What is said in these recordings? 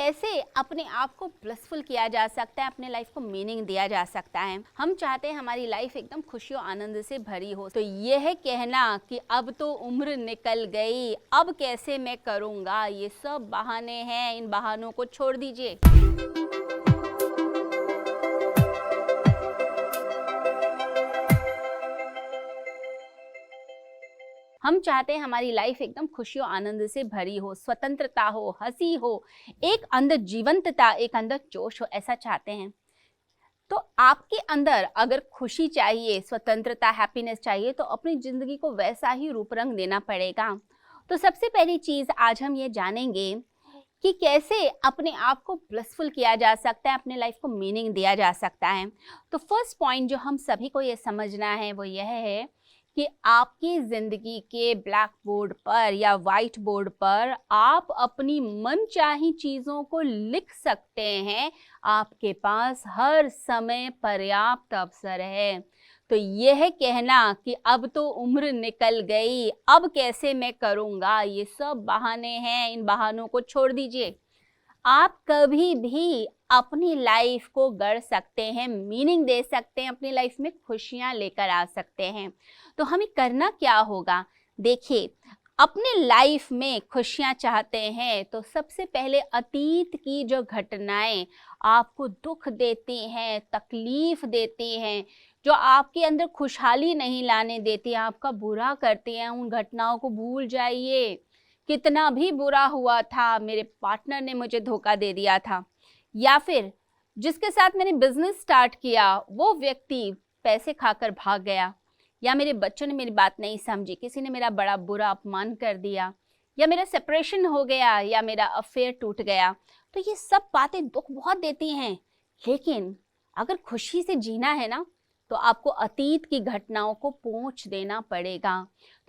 कैसे अपने आप को ब्लिसफुल किया जा सकता है, अपने लाइफ को मीनिंग दिया जा सकता है। हम चाहते हैं हमारी लाइफ एकदम खुशियों आनंद से भरी हो, तो यह कहना कि अब तो उम्र निकल गई, अब कैसे मैं करूँगा, ये सब बहाने हैं, इन बहानों को छोड़ दीजिए। हम चाहते हैं हमारी लाइफ एकदम खुशियों आनंद से भरी हो, स्वतंत्रता हो, हंसी हो, एक अंदर जीवंतता, एक अंदर जोश हो, ऐसा चाहते हैं। तो आपके अंदर अगर खुशी चाहिए, स्वतंत्रता, हैप्पीनेस चाहिए, तो अपनी ज़िंदगी को वैसा ही रूप रंग देना पड़ेगा। तो सबसे पहली चीज़ आज हम ये जानेंगे कि कैसे अपने आप को ब्लिसफुल किया जा सकता है, अपने लाइफ को मीनिंग दिया जा सकता है। तो फर्स्ट पॉइंट जो हम सभी को ये समझना है वो यह है कि आपकी ज़िंदगी के ब्लैक बोर्ड पर या वाइट बोर्ड पर आप अपनी मनचाही चीज़ों को लिख सकते हैं। आपके पास हर समय पर्याप्त अवसर है। तो यह कहना कि अब तो उम्र निकल गई, अब कैसे मैं करूँगा, ये सब बहाने हैं, इन बहानों को छोड़ दीजिए। आप कभी भी अपनी लाइफ को गढ़ सकते हैं, मीनिंग दे सकते हैं, अपनी लाइफ में खुशियाँ लेकर आ सकते हैं। तो हमें करना क्या होगा? देखिए, अपने लाइफ में खुशियाँ चाहते हैं तो सबसे पहले अतीत की जो घटनाएं आपको दुख देती हैं, तकलीफ देती हैं, जो आपके अंदर खुशहाली नहीं लाने देती, आपका बुरा करती हैं, उन घटनाओं को भूल जाइए। कितना भी बुरा हुआ था, मेरे पार्टनर ने मुझे धोखा दे दिया था, या फिर जिसके साथ मैंने बिजनेस स्टार्ट किया वो व्यक्ति पैसे खाकर भाग गया, या मेरे बच्चों ने मेरी बात नहीं समझी, किसी ने मेरा बड़ा बुरा अपमान कर दिया, या मेरा सेपरेशन हो गया, या मेरा अफेयर टूट गया। तो ये सब बातें दुख बहुत देती हैं, लेकिन अगर खुशी से जीना है ना, तो आपको अतीत की घटनाओं को पोंछ देना पड़ेगा।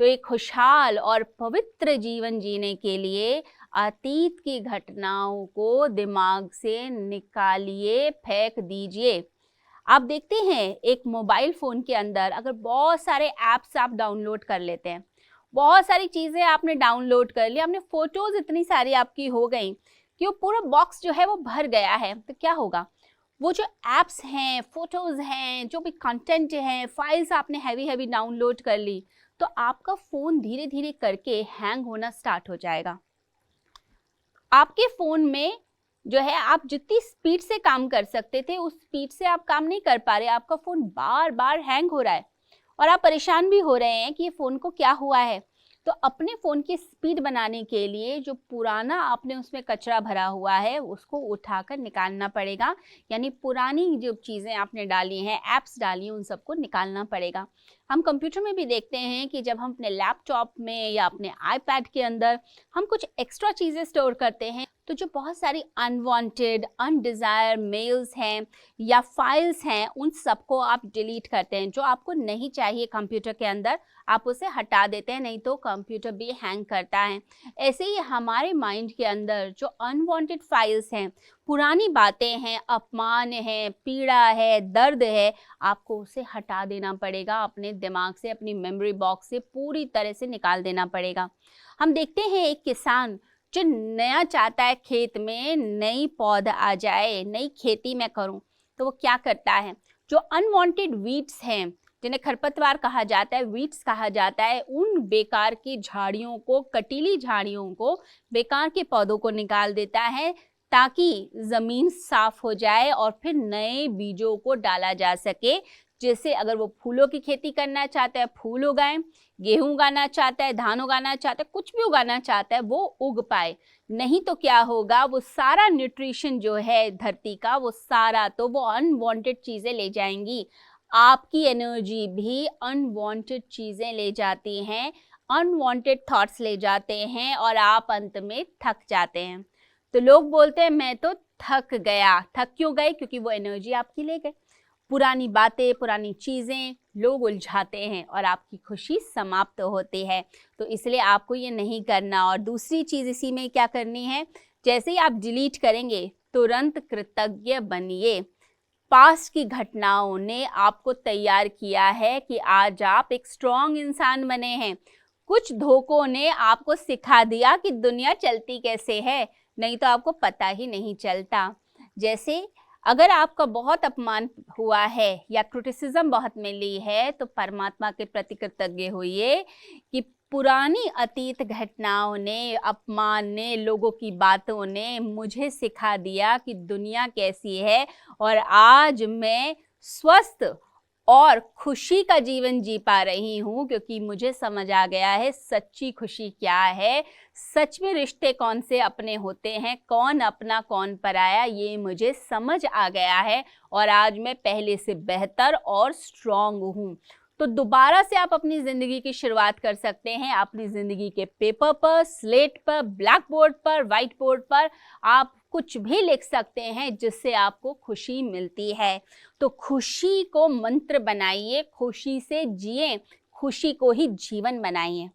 तो एक खुशहाल और पवित्र जीवन जीने के लिए अतीत की घटनाओं को दिमाग से निकालिए, फेंक दीजिए। आप देखते हैं एक मोबाइल फ़ोन के अंदर अगर बहुत सारे ऐप्स आप डाउनलोड कर लेते हैं, बहुत सारी चीज़ें आपने डाउनलोड कर ली, आपने फ़ोटोज़ इतनी सारी आपकी हो गई कि वो पूरा बॉक्स जो है वो भर गया है, तो क्या होगा? वो जो ऐप्स हैं, फ़ोटोज़ हैं, जो भी कंटेंट हैं, फाइल्स आपने हैवी डाउनलोड कर ली, तो आपका फ़ोन धीरे धीरे करके हैंग होना स्टार्ट हो जाएगा। आपके फ़ोन में जो है आप जितनी स्पीड से काम कर सकते थे उस स्पीड से आप काम नहीं कर पा रहे, आपका फ़ोन बार बार हैंग हो रहा है और आप परेशान भी हो रहे हैं कि ये फ़ोन को क्या हुआ है। तो अपने फ़ोन की स्पीड बनाने के लिए जो पुराना आपने उसमें कचरा भरा हुआ है उसको उठाकर निकालना पड़ेगा, यानी पुरानी जो चीज़ें आपने डाली हैं, ऐप्स डाली हैं, उन सबको निकालना पड़ेगा। हम कंप्यूटर में भी देखते हैं कि जब हम अपने लैपटॉप में या अपने आईपैड के अंदर हम कुछ एक्स्ट्रा चीज़ें स्टोर करते हैं, तो जो बहुत सारी अनवांटेड, अनडिज़ायर मेल्स हैं या फाइल्स हैं, उन सबको आप डिलीट करते हैं। जो आपको नहीं चाहिए कंप्यूटर के अंदर, आप उसे हटा देते हैं, नहीं तो कंप्यूटर भी हैंग करता है। ऐसे ही हमारे माइंड के अंदर जो अनवांटेड फाइल्स हैं, पुरानी बातें हैं, अपमान है, पीड़ा है, दर्द है, आपको उसे हटा देना पड़ेगा अपने दिमाग से, अपनी मेमोरी बॉक्स से पूरी तरह से निकाल देना पड़ेगा। हम देखते हैं एक किसान जो नया चाहता है खेत में नई पौध आ जाए, नई खेती मैं करूं, तो वो क्या करता है? जो अनवांटेड वीड्स हैं, जिन्हें खरपतवार कहा जाता है, वीड्स कहा जाता है, उन बेकार की झाड़ियों को, कटीली झाड़ियों को, बेकार के पौधों को निकाल देता है ताकि ज़मीन साफ हो जाए और फिर नए बीजों को डाला जा सके, जैसे अगर वो फूलों की खेती करना चाहता है फूल उगाएं, गेहूं उगाना चाहता है, धान उगाना चाहता है, कुछ भी उगाना चाहता है वो उग पाए। नहीं तो क्या होगा, वो सारा न्यूट्रिशन जो है धरती का, वो सारा तो वो अनवांटेड चीज़ें ले जाएंगी। आपकी एनर्जी भी अनवांटेड चीज़ें ले जाती हैं, अनवांटेड थॉट्स ले जाते हैं और आप अंत में थक जाते हैं। तो लोग बोलते हैं मैं तो थक गया। थक क्यों गए? क्योंकि वो एनर्जी आपकी ले गए। पुरानी बातें, पुरानी चीज़ें लोग उलझाते हैं और आपकी खुशी समाप्त होती है। तो इसलिए आपको ये नहीं करना। और दूसरी चीज़ इसी में क्या करनी है, जैसे ही आप डिलीट करेंगे तुरंत कृतज्ञ बनिए। पास्ट की घटनाओं ने आपको तैयार किया है कि आज आप एक स्ट्रॉन्ग इंसान बने हैं। कुछ धोखों ने आपको सिखा दिया कि दुनिया चलती कैसे है, नहीं तो आपको पता ही नहीं चलता। जैसे अगर आपका बहुत अपमान हुआ है या क्रिटिसिज्म बहुत मिली है, तो परमात्मा के प्रति कृतज्ञ होइए कि पुरानी अतीत घटनाओं ने, अपमान ने, लोगों की बातों ने मुझे सिखा दिया कि दुनिया कैसी है, और आज मैं स्वस्थ और खुशी का जीवन जी पा रही हूँ, क्योंकि मुझे समझ आ गया है सच्ची खुशी क्या है, सच में रिश्ते कौन से अपने होते हैं, कौन अपना कौन पराया, ये मुझे समझ आ गया है। और आज मैं पहले से बेहतर और स्ट्रॉन्ग हूँ। तो दोबारा से आप अपनी ज़िंदगी की शुरुआत कर सकते हैं। अपनी ज़िंदगी के पेपर पर, स्लेट पर, ब्लैक बोर्ड पर, वाइट बोर्ड पर आप कुछ भी लिख सकते हैं जिससे आपको खुशी मिलती है। तो खुशी को मंत्र बनाइए, खुशी से जिए, खुशी को ही जीवन बनाइए।